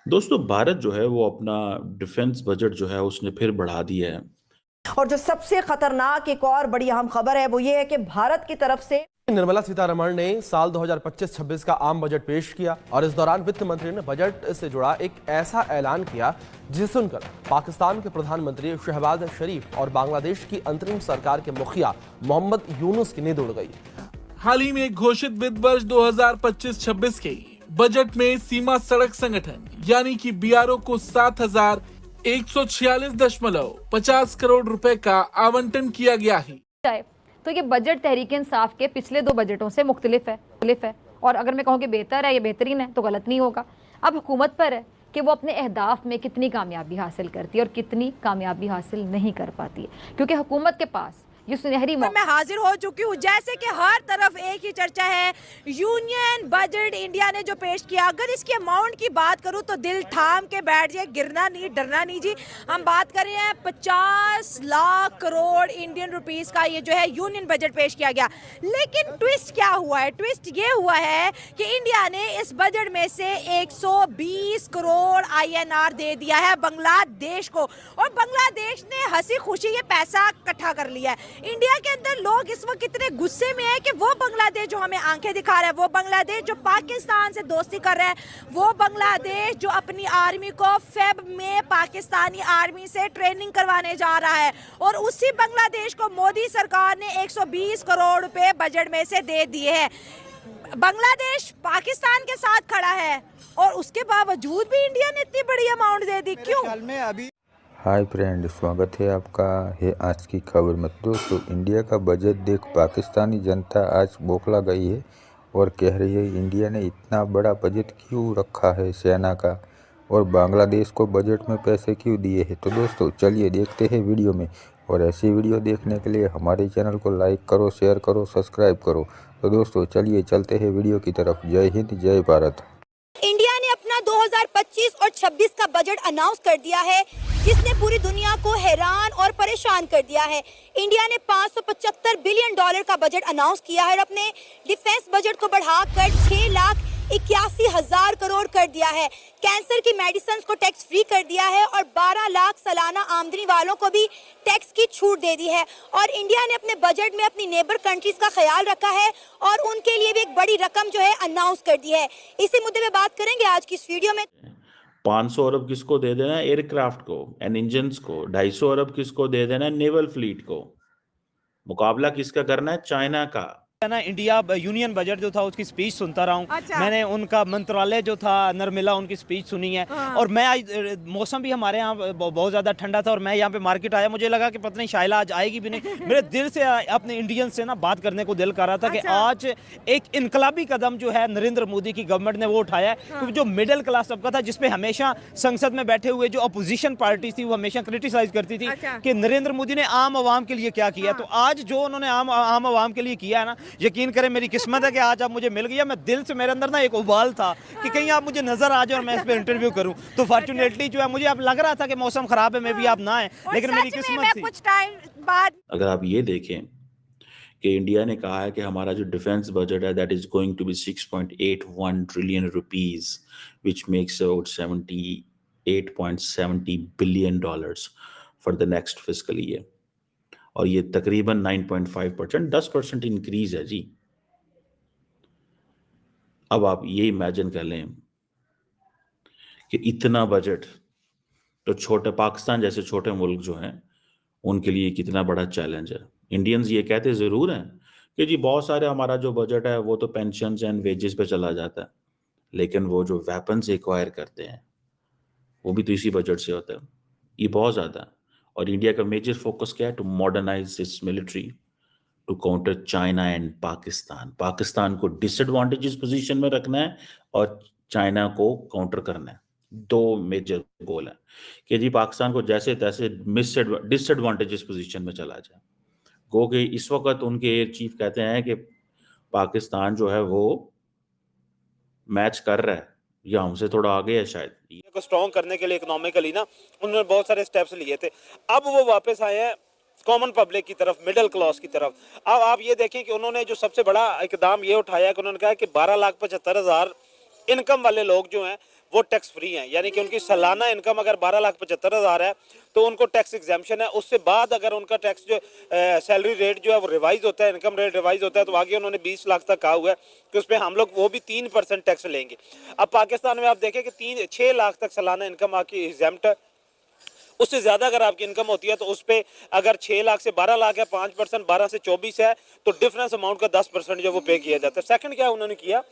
दोस्तों भारत जो है वो अपना डिफेंस बजट जो है उसने फिर बढ़ा दिया है। और जो सबसे खतरनाक एक और बड़ी अहम खबर है वो ये है कि भारत की तरफ से निर्मला सीतारमण ने साल 2025-26 का आम बजट पेश किया और इस दौरान वित्त मंत्री ने बजट से जुड़ा एक ऐसा ऐलान किया जिसे सुनकर पाकिस्तान के प्रधानमंत्री शहबाज शरीफ और बांग्लादेश की अंतरिम सरकार के मुखिया मोहम्मद यूनुस की नींद उड़ गई। हाल ही में घोषित वित्त वर्ष 2025-26 के बजट में सीमा सड़क संगठन यानी कि बीआरओ को 7,146.50 करोड़ रुपए का आवंटन किया गया है। तो ये बजट तहरीक इंसाफ के पिछले 2 बजटों से मुख्तलिफ है और अगर मैं कहूँ कि बेहतर है या बेहतरीन है तो गलत नहीं होगा। अब हुकूमत पर है कि वो अपने अहदाफ में कितनी कामयाबी हासिल करती है और कितनी कामयाबी हासिल नहीं कर पाती है, क्योंकि हुकूमत के पास ये सुनहरी मैं हाजिर हो चुकी हूँ। जैसे कि हर तरफ एक ही चर्चा है, यूनियन बजट इंडिया ने जो पेश किया, अगर इसके अमाउंट की बात करूँ तो दिल थाम के बैठ जाए, गिरना नहीं डरना नहीं जी। हम बात कर रहे हैं 50 लाख करोड़ इंडियन रुपीस का ये जो है यूनियन बजट पेश किया गया। लेकिन ट्विस्ट क्या हुआ है? ट्विस्ट ये हुआ है कि इंडिया ने इस बजट में से 120 करोड़ INR दे दिया है बांग्लादेश को, और बांग्लादेश ने हंसी खुशी ये पैसा इकट्ठा कर लिया है। इंडिया के अंदर लोग इस वक्त इतने गुस्से में है कि वो बांग्लादेश जो हमें आंखें दिखा रहा है, वो बांग्लादेश जो पाकिस्तान से दोस्ती कर रहा है, वो बांग्लादेश जो अपनी आर्मी को फेब में पाकिस्तानी आर्मी से ट्रेनिंग करवाने जा रहा है, और उसी बांग्लादेश को मोदी सरकार ने 120 करोड़ रुपए बजट में से दे दिए हैं। बांग्लादेश पाकिस्तान के साथ खड़ा है और उसके बावजूद भी इंडिया ने इतनी बड़ी अमाउंट दे दी, क्यों? हाय फ्रेंड, स्वागत है आपका है आज की खबर में। दोस्तों, इंडिया का बजट देख पाकिस्तानी जनता आज बौखला गई है और कह रही है इंडिया ने इतना बड़ा बजट क्यों रखा है सेना का, और बांग्लादेश को बजट में पैसे क्यों दिए हैं। तो दोस्तों चलिए देखते हैं वीडियो में, और ऐसी वीडियो देखने के लिए हमारे चैनल को लाइक करो, शेयर करो, सब्सक्राइब करो। तो दोस्तों चलिए चलते हैं वीडियो की तरफ। जय हिंद, जय भारत। इंडिया ने अपना 2025 और 26 का बजट अनाउंस कर दिया है, जिसने पूरी दुनिया को हैरान और परेशान कर दिया है। इंडिया ने $575 बिलियन का बजट अनाउंस किया है और अपने डिफेंस बजट को बढ़ाकर 6,81,000 करोड़ कर दिया है। कैंसर की मेडिसिन को टैक्स फ्री कर दिया है और 12 लाख सालाना आमदनी वालों को भी टैक्स की छूट दे दी है। और इंडिया ने अपने बजट में अपनी नेबर कंट्रीज का ख्याल रखा है और उनके लिए भी एक बड़ी रकम जो है अनाउंस कर दी है। इसी मुद्दे पे बात करेंगे आज की इस वीडियो में। 500 अरब किसको दे देना है? एयरक्राफ्ट को एंड इंजन्स को। 250 अरब किसको दे देना है? नेवल फ्लीट को। मुकाबला किसका करना है? चाइना का। ना इंडिया यूनियन बजट जो था उसकी स्पीच सुनता रहा हूँ। अच्छा। मैंने उनका मंत्रालय जो था नर्मला उनकी स्पीच सुनी है। हाँ। और मैं आज मौसम भी हमारे यहाँ बहुत ज़्यादा ठंडा था और मैं यहाँ पे मार्केट आया, मुझे लगा कि पता नहीं शायला आज आएगी भी नहीं। मेरे दिल से अपने इंडियंस से ना बात करने को दिल कर रहा था कि अच्छा। आज एक इनकलाबी कदम जो है नरेंद्र मोदी की गवर्नमेंट ने वो उठाया है। क्योंकि जो मिडिल क्लास तबका था, जिसपे हमेशा संसद में बैठे हुए जो अपोजिशन पार्टी थी वो हमेशा क्रिटिसाइज करती थी अच्छा। कि नरेंद्र मोदी ने आम आवाम के लिए क्या किया। तो आज जो उन्होंने आम आवाम के लिए किया है ना, यकीन करें मेरी किस्मत है कि आज आप मुझे मिल गया। मैं दिल से, मेरे अंदर ना एक उबाल था कि कहीं आप मुझे नजर आ जाए और मैं इस पे इंटरव्यू करूं। तो फॉर्चुनेटली जो है, मुझे अब लग रहा था कि मौसम खराब है, मैं भी आप ना आए, लेकिन मेरी किस्मत थी। कुछ टाइम बाद अगर आप ये देखें कि इंडिया ने कहा है कि हमारा जो डिफेंस बजट है that is going to be 6.81 trillion rupees, which makes about 78.70 billion dollars for the next fiscal year, और ये तकरीबन 9.5%, 10% इंक्रीज है जी। अब आप ये इमेजिन कर लें कि इतना बजट तो छोटे पाकिस्तान जैसे छोटे मुल्क जो हैं उनके लिए कितना बड़ा चैलेंज है। इंडियंस ये कहते ज़रूर हैं कि जी बहुत सारे हमारा जो बजट है वो तो पेंशन एंड वेजेस पे चला जाता है, लेकिन वो जो वेपन्स एक्वायर करते हैं वो भी तो इसी बजट से होता है। ये बहुत ज़्यादा है। और इंडिया का मेजर फोकस क्या है? To modernise its military to counter China and Pakistan. Pakistan को डिसएडवांटेजेस पोजीशन में रखना है और चाइना को काउंटर करना है। 2 मेजर गोल है कि जी पाकिस्तान को जैसे तैसे डिसएडवांटेजेस पोजीशन में चला जाए। गो कि इस वक्त उनके एयर चीफ कहते हैं कि पाकिस्तान जो है वो मैच कर रहा है या हमसे थोड़ा आगे है शायद। को स्ट्रॉन्ग करने के लिए इकोनॉमिकली ना उन्होंने बहुत सारे स्टेप्स लिए थे। अब वो वापस आए हैं कॉमन पब्लिक की तरफ, मिडिल क्लास की तरफ। अब आप ये देखें कि उन्होंने जो सबसे बड़ा इकदाम ये उठाया कि उन्होंने कहा कि 12,75,000 इनकम वाले लोग जो हैं वो टैक्स फ्री हैं, यानी कि उनकी सालाना इनकम अगर 12,75,000 है तो उनको टैक्स एग्जाम्पशन है। उससे बाद अगर उनका टैक्स जो सैलरी रेट जो है वो रिवाइज होता है, इनकम रेट रिवाइज होता है, तो आगे उन्होंने 20 लाख तक कहा हुआ है कि उस पर हम लोग वो भी 3% टैक्स लेंगे। अब पाकिस्तान में आप देखें कि 6 लाख तक सालाना इनकम आपकी एग्जाम्प्ट है, उससे ज़्यादा अगर आपकी इनकम होती है तो उस पर अगर 6 लाख से 12 लाख है 5%, 12 से 24 है तो डिफरेंस अमाउंट का 10% जो वो पे किया जाता है। सेकंड क्या उन्होंने किया,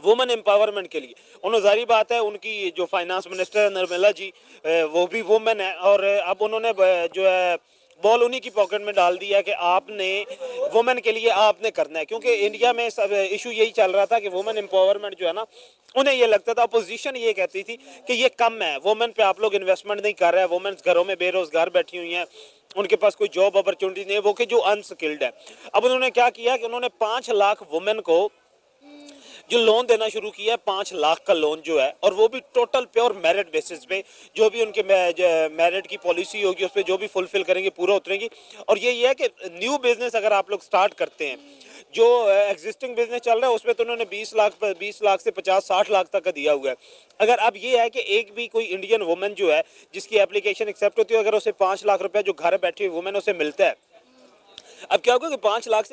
वुमेन एम्पावरमेंट के लिए उन्होंने, जारी बात है उनकी जो फाइनेंस मिनिस्टर है निर्मला जी, वो भी वुमेन है, और अब उन्होंने जो है बॉल उन्हीं की पॉकेट में डाल दिया कि आपने वुमेन के लिए आपने करना है, क्योंकि इंडिया में सब इशू यही चल रहा था कि वुमेन एम्पावरमेंट जो है ना, उन्हें ये लगता था, अपोजिशन ये कहती थी कि ये कम है, वुमेन पे आप लोग इन्वेस्टमेंट नहीं कर रहे हैं, वुमेन घरों में बेरोजगार बैठी हुई हैं, उनके पास कोई जॉब अपॉर्चुनिटी नहीं है, वो कि जो अनस्किल्ड है। अब उन्होंने क्या किया कि उन्होंने 5 लाख वुमेन को जो लोन देना शुरू किया है, 5 लाख का लोन जो है, और वो भी टोटल प्योर मेरिट बेसिस पे, जो भी उनके मेरिट की पॉलिसी होगी उस पर जो भी फुलफिल करेंगे पूरा उतरेंगी। और ये है कि न्यू बिजनेस अगर आप लोग स्टार्ट करते हैं, जो एग्जिस्टिंग बिजनेस चल रहा है उसमें तो उन्होंने 20 लाख से 50-60 लाख तक का दिया हुआ है। अगर अब ये है कि एक भी कोई इंडियन वुमेन जो है जिसकी एप्लीकेशन एक्सेप्ट होती है, अगर उसे 5 लाख रुपया जो घर बैठी हुई वुमेन उसे मिलता है, अब क्या होगा कि 5 लाख से